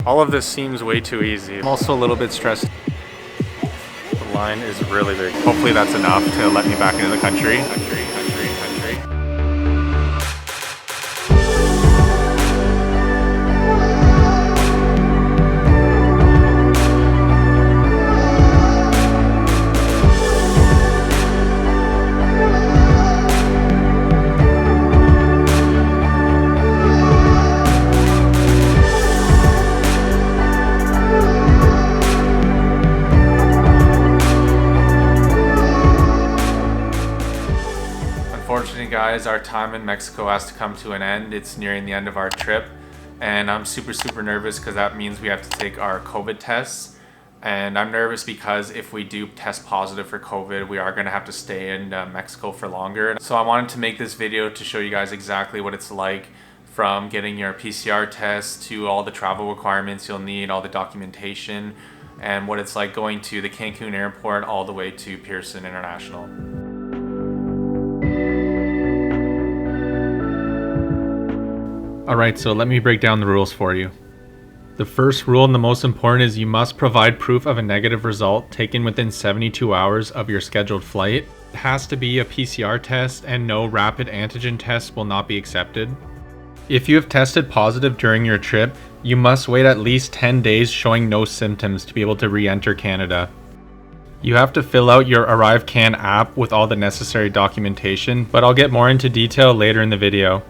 All of this seems way too easy. I'm also a little bit stressed. The line is really big. Hopefully that's enough to let me back into the country. Unfortunately, guys, our time in Mexico has to come to an end. It's nearing the end of our trip, and I'm super nervous because that means we have to take our COVID tests. And I'm nervous because if we do test positive for COVID, we are going to have to stay in Mexico for longer. So I wanted to make this video to show you guys exactly what it's like, from getting your PCR test to all the travel requirements you'll need, all the documentation, and what it's like going to the Cancun airport all the way to Pearson International. Alright, so let me break down the rules for you. The first rule, and the most important, is you must provide proof of a negative result taken within 72 hours of your scheduled flight. It has to be a PCR test, and no rapid antigen tests will not be accepted. If you have tested positive during your trip, you must wait at least 10 days showing no symptoms to be able to re-enter Canada. You have to fill out your ArriveCAN app with all the necessary documentation, but I'll get more into detail later in the video.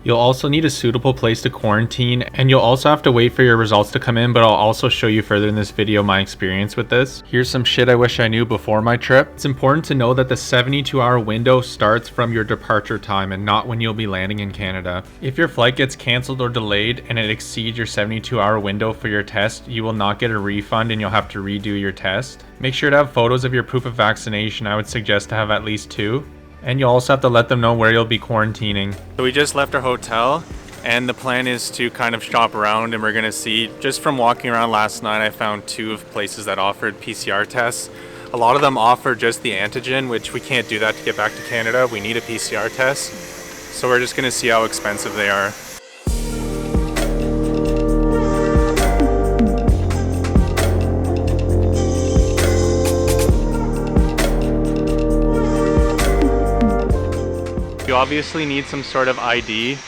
You'll also need a suitable place to quarantine, and you'll also have to wait for your results to come in, but I'll also show you further in this video my experience with this. Here's some shit I wish I knew before my trip. It's important to know that the 72-hour window starts from your departure time and not when you'll be landing in Canada. If your flight gets cancelled or delayed and it exceeds your 72-hour window for your test, you will not get a refund and you'll have to redo your test. Make sure to have photos of your proof of vaccination. I would suggest to have at least 2. And you'll also have to let them know where you'll be quarantining. So we just left our hotel, and the plan is to kind of shop around, and we're gonna see, just from walking around last night, I found 2 places that offered PCR tests. A lot of them offer just the antigen, which we can't do that to get back to Canada. We need a PCR test. So we're just gonna see how expensive they are. You obviously need some sort of ID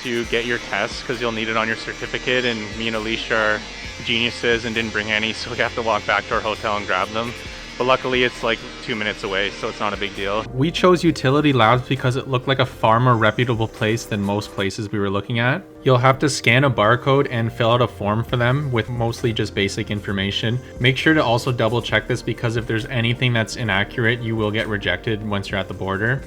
to get your test because you'll need it on your certificate, and me and Alicia are geniuses and didn't bring any, so we have to walk back to our hotel and grab them. But luckily it's like 2 minutes away, so it's not a big deal. We chose Utility Labs because it looked like a far more reputable place than most places we were looking at. You'll have to scan a barcode and fill out a form for them with mostly just basic information. Make sure to also double check this because if there's anything that's inaccurate, you will get rejected once you're at the border.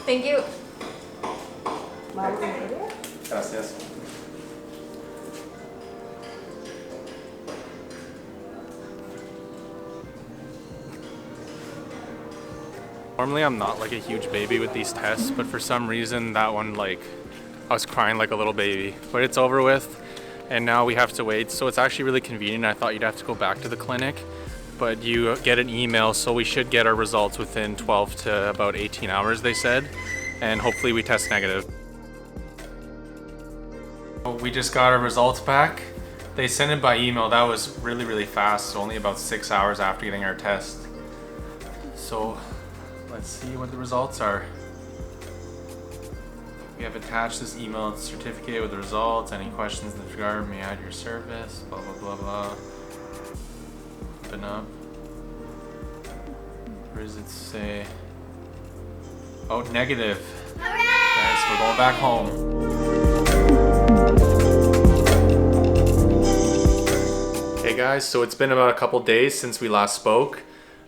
Thank you. Gracias. Normally I'm not like a huge baby with these tests, but for some reason that one, like, I was crying like a little baby. But it's over with, and now we have to wait. So it's actually really convenient. I thought you'd have to go back to the clinic, but you get an email, so we should get our results within 12 to about 18 hours, they said, and hopefully we test negative. We just got our results back. They sent it by email. That was really fast, so only about 6 hours after getting our test. So let's see what the results are. We have attached this email certificate with the results. Any questions in this regard may add your service, blah blah blah. Open up. Where does it say? Oh, negative. Yes, we're going back home. Okay guys, so it's been about a couple days since we last spoke,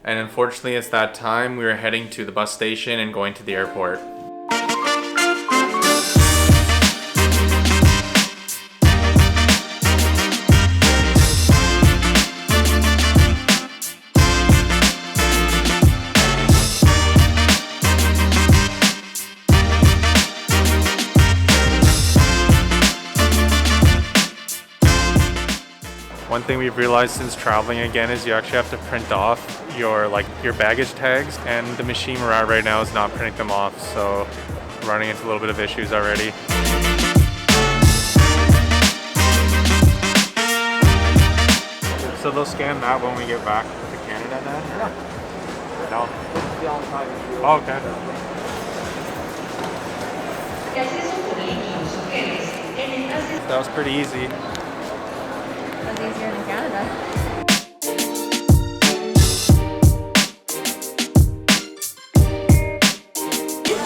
and unfortunately it's that time. We were heading to the bus station and going to the airport. One thing we've realized since traveling again is you actually have to print off your baggage tags, and the machine we're at right now is not printing them off, so we're running into a little bit of issues already. So they'll scan that when we get back to Canada then? Yeah. No? Oh, okay. That was pretty easy. That was easier than Canada.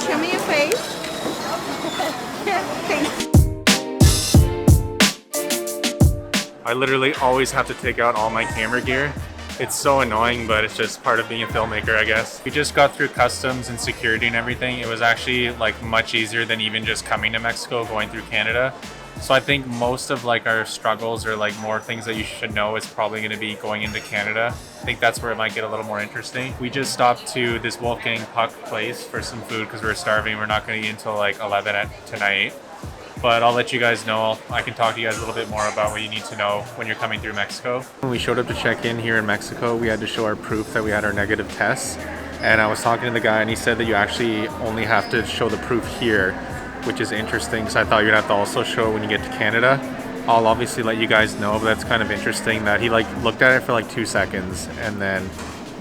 Show me your face. Thanks. I literally always have to take out all my camera gear. It's so annoying, but it's just part of being a filmmaker, I guess. We just got through customs and security and everything. It was actually like much easier than even just coming to Mexico, going through Canada. So I think most of like our struggles or like more things that you should know is probably going to be going into Canada. I think that's where it might get a little more interesting. We just stopped to this Wolfgang Puck place for some food because we're starving. We're not going to eat until like 11 tonight. But I'll let you guys know. I can talk to you guys a little bit more about what you need to know when you're coming through Mexico. When we showed up to check in here in Mexico, we had to show our proof that we had our negative tests. And I was talking to the guy and he said that you actually only have to show the proof here, which is interesting. So I thought you'd have to also show it when you get to Canada. I'll obviously let you guys know, but that's kind of interesting that he like looked at it for like 2 seconds and then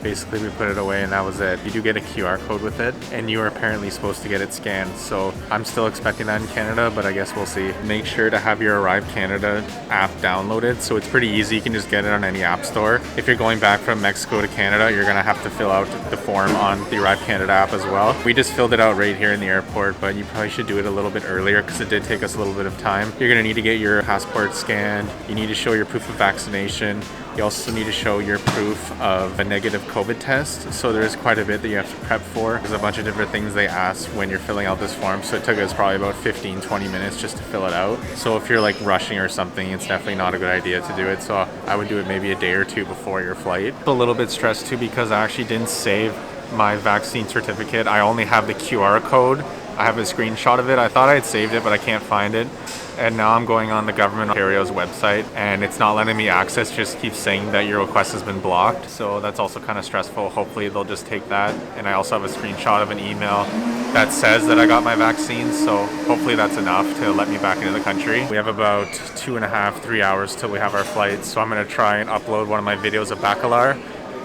basically we put it away and that was it. You do get a QR code with it and you are apparently supposed to get it scanned. So I'm still expecting that in Canada, but I guess we'll see. Make sure to have your Arrive Canada app downloaded. So it's pretty easy. You can just get it on any app store. If you're going back from Mexico to Canada, you're gonna have to fill out the form on the Arrive Canada app as well. We just filled it out right here in the airport, but you probably should do it a little bit earlier because it did take us a little bit of time. You're gonna need to get your passport scanned. You need to show your proof of vaccination. You also need to show your proof of a negative COVID test. So there's quite a bit that you have to prep for. There's a bunch of different things they ask when you're filling out this form. So it took us probably about 15-20 minutes just to fill it out. So if you're like rushing or something, it's definitely not a good idea to do it. So I would do it maybe a day or two before your flight. A little bit stressed too because I actually didn't save my vaccine certificate. I only have the QR code. I have a screenshot of it. I thought I had saved it, but I can't find it. And now I'm going on the government of Ontario's website and it's not letting me access, just keeps saying that your request has been blocked. So that's also kind of stressful. Hopefully they'll just take that. And I also have a screenshot of an email that says that I got my vaccine. So hopefully that's enough to let me back into the country. We have about 2.5, 3 hours till we have our flight. So I'm gonna try and upload one of my videos of Bacalar.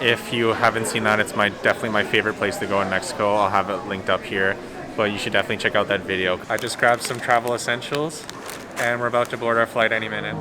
If you haven't seen that, it's definitely my favorite place to go in Mexico. I'll have it linked up here, but you should definitely check out that video. I just grabbed some travel essentials and we're about to board our flight any minute.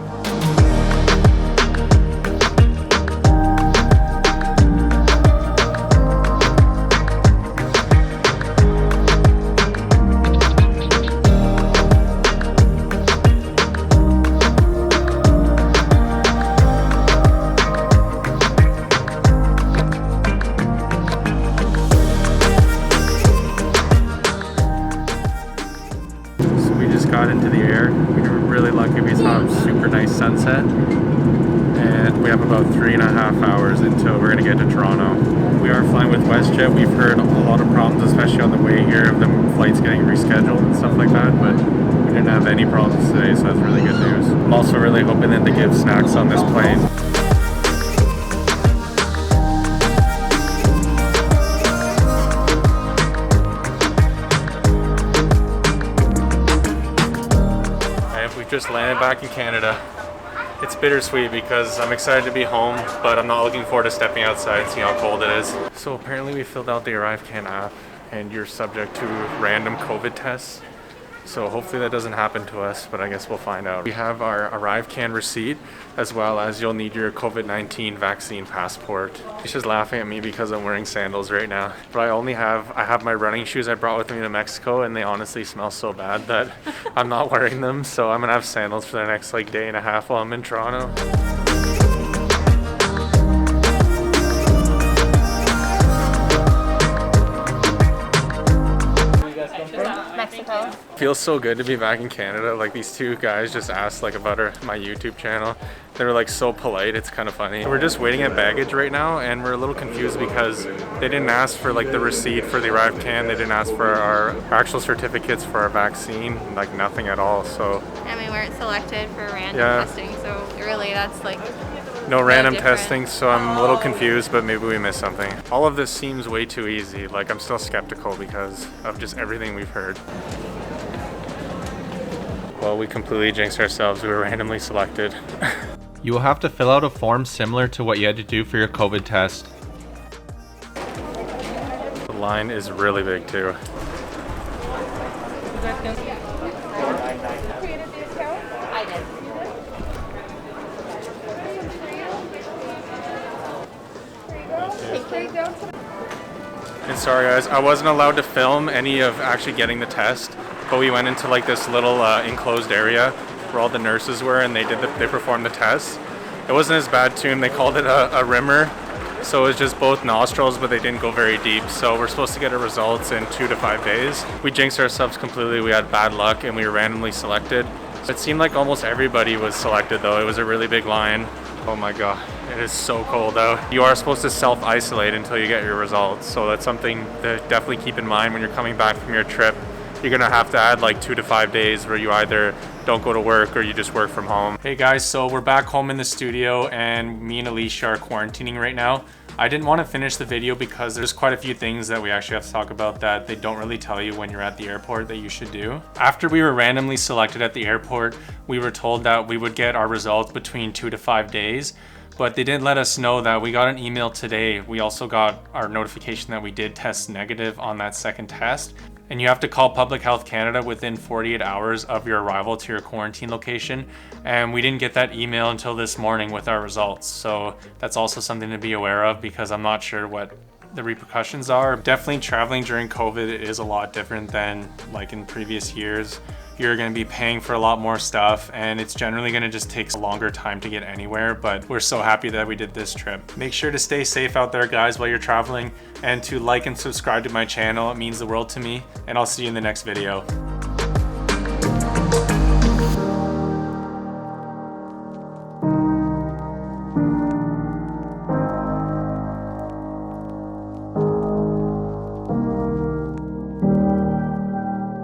Got into the air. We were really lucky. We saw a super nice sunset and we have about 3.5 hours until we're gonna get to Toronto. We are flying with WestJet. We've heard a lot of problems, especially on the way here, of the flights getting rescheduled and stuff like that, but we didn't have any problems today, so that's really good news. I'm also really hoping that they give snacks on this plane. Just landed back in Canada. It's bittersweet because I'm excited to be home, but I'm not looking forward to stepping outside and seeing how cold it is. So apparently we filled out the ArriveCan app and you're subject to random COVID tests. So hopefully that doesn't happen to us, but I guess we'll find out. We have our ArriveCan receipt, as well as you'll need your COVID-19 vaccine passport. She's just laughing at me because I'm wearing sandals right now. But I have my running shoes I brought with me to Mexico, and they honestly smell so bad that I'm not wearing them. So I'm gonna have sandals for the next like day and a half while I'm in Toronto. Mexico. Feels so good to be back in Canada. Like these two guys just asked like about my YouTube channel. They were like so polite, it's kind of funny. We're just waiting at baggage right now and we're a little confused because they didn't ask for like the receipt for the ArriveCan. They didn't ask for our actual certificates for our vaccine, like nothing at all. So And we weren't selected for random testing, so really that's like No random different. testing, so I'm a little confused, but maybe we missed something. All of this seems way too easy. Like, I'm still skeptical because of just everything we've heard. Well, we completely jinxed ourselves. We were randomly selected. You will have to fill out a form similar to what you had to do for your COVID test. The line is really big too. I did. And sorry guys, I wasn't allowed to film any of actually getting the test, but we went into like this little enclosed area where all the nurses were, and they performed the test. It wasn't as bad too, and they called it a rimmer. So it was just both nostrils, but they didn't go very deep. So we're supposed to get our results in 2 to 5 days. We jinxed ourselves completely. We had bad luck and we were randomly selected. It seemed like almost everybody was selected though. It was a really big line. Oh my God, it is so cold out. You are supposed to self-isolate until you get your results. So that's something to definitely keep in mind when you're coming back from your trip. You're gonna have to add like 2 to 5 days where you either don't go to work or you just work from home. Hey guys, so we're back home in the studio and me and Alicia are quarantining right now. I didn't want to finish the video because there's quite a few things that we actually have to talk about that they don't really tell you when you're at the airport that you should do. After we were randomly selected at the airport, we were told that we would get our results between 2 to 5 days. But they didn't let us know that we got an email today. We also got our notification that we did test negative on that second test. And you have to call Public Health Canada within 48 hours of your arrival to your quarantine location. And we didn't get that email until this morning with our results. So that's also something to be aware of because I'm not sure what the repercussions are. Definitely traveling during COVID is a lot different than like in previous years. You're going to be paying for a lot more stuff and it's generally going to just take a longer time to get anywhere, but we're so happy that we did this trip. Make sure to stay safe out there guys while you're traveling and to like and subscribe to my channel. It means the world to me, and I'll see you in the next video.